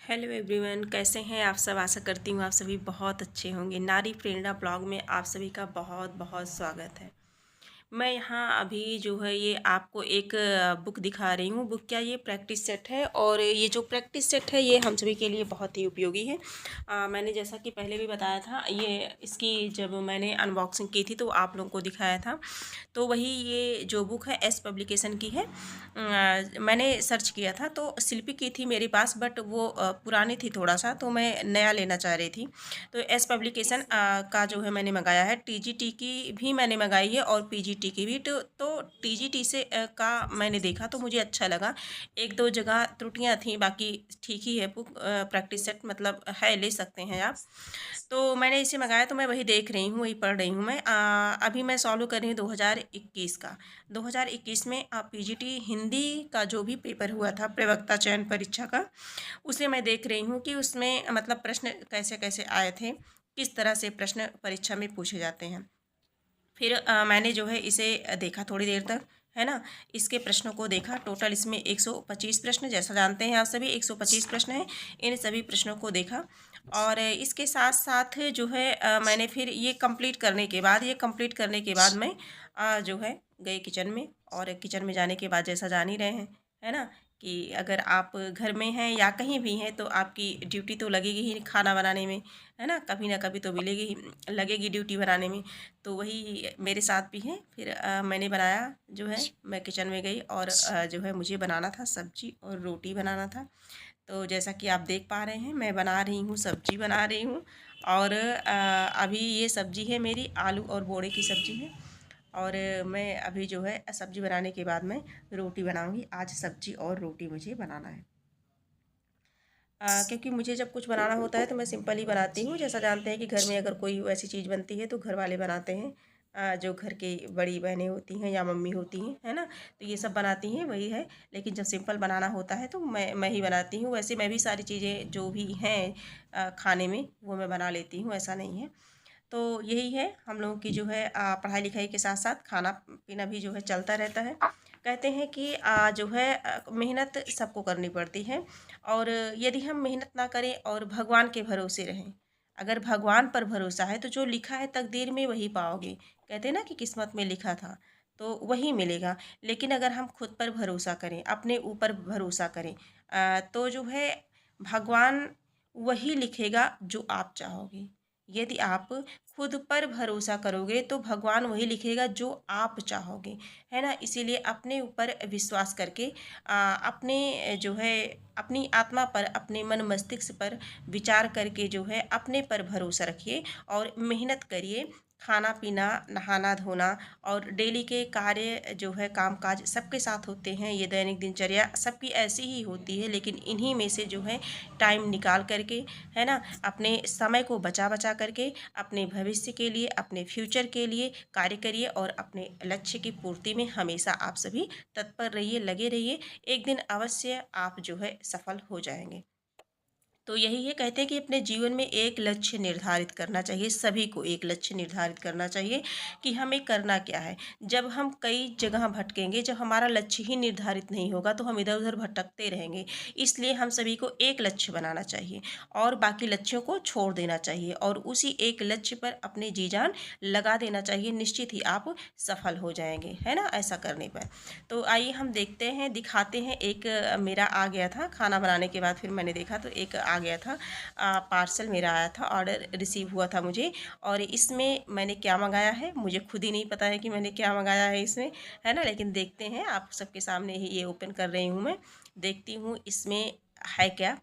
Hello everyone, कैसे हैं आप सब। आशा करती हूँ आप सभी बहुत अच्छे होंगे। नारी प्रेरणा ब्लॉग में आप सभी का बहुत बहुत स्वागत है। मैं यहाँ अभी जो है ये आपको एक बुक दिखा रही हूँ। बुक क्या, ये प्रैक्टिस सेट है और ये जो प्रैक्टिस सेट है ये हम सभी के लिए बहुत ही उपयोगी है। मैंने जैसा कि पहले भी बताया था, ये इसकी जब मैंने अनबॉक्सिंग की थी तो आप लोगों को दिखाया था। तो वही ये जो बुक है एस पब्लिकेशन की है। मैंने सर्च किया था तो शिल्पी की थी मेरे पास, बट वो पुरानी थी थोड़ा सा, तो मैं नया लेना चाह रही थी। तो एस पब्लिकेशन का जो है मैंने मंगाया है। टीजीटी की भी मैंने मंगाई है और पीजीटी की भी। तो टीजीटी से का मैंने देखा तो मुझे अच्छा लगा। एक दो जगह त्रुटियां थी, बाकी ठीक ही है बुक। प्रैक्टिस सेट मतलब है, ले सकते हैं आप। तो मैंने इसे मंगाया तो मैं वही देख रही हूँ, वही पढ़ रही हूँ मैं। अभी मैं सॉल्व कर रही हूँ 2021 का। 2021 में पीजीटी हिंदी का जो भी पेपर हुआ था प्रवक्ता चयन परीक्षा का, उसे मैं देख रही हूँ कि उसमें मतलब प्रश्न कैसे कैसे आए थे, किस तरह से प्रश्न परीक्षा में पूछे जाते हैं। फिर मैंने जो है इसे देखा थोड़ी देर तक, है ना। इसके प्रश्नों को देखा। टोटल इसमें 125 प्रश्न, जैसा जानते हैं आप सभी 125 प्रश्न हैं। इन सभी प्रश्नों को देखा और इसके साथ साथ जो है मैंने फिर ये कंप्लीट करने के बाद मैं जो है गई किचन में। और किचन में जाने के बाद जैसा जान ही रहे हैं, है ना, कि अगर आप घर में हैं या कहीं भी हैं तो आपकी ड्यूटी तो लगेगी ही खाना बनाने में, है ना। कभी ना कभी तो मिलेगी ही, लगेगी ड्यूटी बनाने में। तो वही मेरे साथ भी है। फिर मैंने बनाया जो है, मैं किचन में गई और जो है मुझे बनाना था सब्जी और रोटी बनाना था। तो जैसा कि आप देख पा रहे हैं मैं बना रही हूँ, सब्जी बना रही हूँ। और अभी ये सब्जी है मेरी आलू और बोड़े की सब्जी है। और मैं अभी जो है सब्जी बनाने के बाद मैं रोटी बनाऊंगी। आज सब्जी और रोटी मुझे बनाना है। क्योंकि मुझे जब कुछ बनाना होता है तो मैं सिंपल ही बनाती हूँ। जैसा जानते हैं कि घर में अगर कोई वैसी चीज़ बनती है तो घर वाले बनाते हैं। जो घर की बड़ी बहनें होती हैं या मम्मी होती हैं, है ना, तो ये सब बनाती हैं, वही है। लेकिन जब सिंपल बनाना होता है तो मैं ही बनाती हूँ। वैसे मैं भी सारी चीज़ें जो भी हैं खाने में वो मैं बना लेती हूँ, ऐसा नहीं है। तो यही है हम लोगों की जो है पढ़ाई लिखाई के साथ साथ खाना पीना भी जो है चलता रहता है। कहते हैं कि जो है मेहनत सबको करनी पड़ती है। और यदि हम मेहनत ना करें और भगवान के भरोसे रहें, अगर भगवान पर भरोसा है तो जो लिखा है तकदीर में वही पाओगे। कहते हैं ना कि किस्मत में लिखा था तो वही मिलेगा। लेकिन अगर हम खुद पर भरोसा करें, अपने ऊपर भरोसा करें, तो जो है भगवान वही लिखेगा जो आप चाहोगे। यदि आप खुद पर भरोसा करोगे तो भगवान वही लिखेगा जो आप चाहोगे, है ना। इसीलिए अपने ऊपर विश्वास करके अपने जो है अपनी आत्मा पर, अपने मन मस्तिष्क पर विचार करके जो है अपने पर भरोसा रखिए और मेहनत करिए। खाना पीना, नहाना धोना और डेली के कार्य जो है काम काज सबके साथ होते हैं। ये दैनिक दिनचर्या सबकी ऐसी ही होती है, लेकिन इन्हीं में से जो है टाइम निकाल करके, है ना, अपने समय को बचा बचा करके अपने भविष्य के लिए, अपने फ्यूचर के लिए कार्य करिए और अपने लक्ष्य की पूर्ति में हमेशा आप सभी तत्पर रहिए, लगे रहिए। एक दिन अवश्य आप जो है सफल हो जाएंगे। तो यही है, कहते हैं कि अपने जीवन में एक लक्ष्य निर्धारित करना चाहिए। सभी को एक लक्ष्य निर्धारित करना चाहिए कि हमें करना क्या है। जब हम कई जगह भटकेंगे, जब हमारा लक्ष्य ही निर्धारित नहीं होगा तो हम इधर उधर भटकते रहेंगे। इसलिए हम सभी को एक लक्ष्य बनाना चाहिए और बाकी लक्ष्यों को छोड़ देना चाहिए और उसी एक लक्ष्य पर अपनी जी जान लगा देना चाहिए। निश्चित ही आप सफल हो जाएंगे, है ना, ऐसा करने पर। तो आइए हम देखते हैं, दिखाते हैं। एक मेरा आ गया था खाना बनाने के बाद, फिर मैंने देखा तो एक आ गया था पार्सल मेरा आया था, ऑर्डर रिसीव हुआ था मुझे। और इसमें मैंने क्या मंगाया है मुझे खुद ही नहीं पता है कि मैंने क्या मंगाया है इसमें, है ना। लेकिन देखते हैं, आप सबके सामने ही ये ओपन कर रही हूँ मैं, देखती हूँ इसमें है क्या।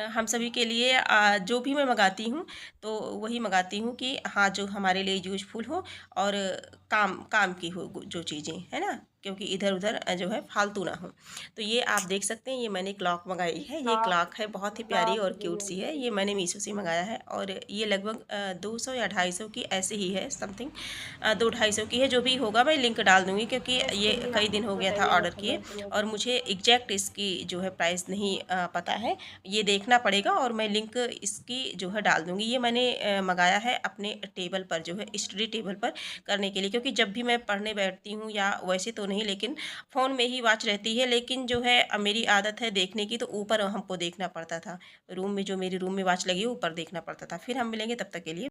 हम सभी के लिए जो भी मैं मंगाती हूँ तो वही मंगाती हूँ कि हाँ जो हमारे लिए यूजफुल हो और काम काम की हो जो चीज़ें, है ना, क्योंकि इधर उधर जो है फालतू ना हो। तो ये आप देख सकते हैं, ये मैंने क्लॉक मंगाई है। ये क्लॉक है, बहुत ही प्यारी और क्यूट सी है। ये मैंने मीशो से मंगाया है और ये लगभग 200 या 250 की ऐसे ही है, समथिंग 200-250 की है। जो भी होगा मैं लिंक डाल दूँगी, क्योंकि ये कई दिन हो गया था ऑर्डर किए और मुझे एग्जैक्ट इसकी जो है प्राइस नहीं पता है। ये देखना पड़ेगा और मैं लिंक इसकी जो है डाल दूँगी। ये मैंने मंगाया है अपने टेबल पर, जो है स्टडी टेबल पर करने के लिए, क्योंकि जब भी मैं पढ़ने बैठती हूँ या वैसे तो नहीं, लेकिन फ़ोन में ही वॉच रहती है। लेकिन जो है मेरी आदत है देखने की, तो ऊपर हमको देखना पड़ता था। रूम में जो मेरे रूम में वॉच लगी है ऊपर देखना पड़ता था। फिर हम मिलेंगे, तब तक के लिए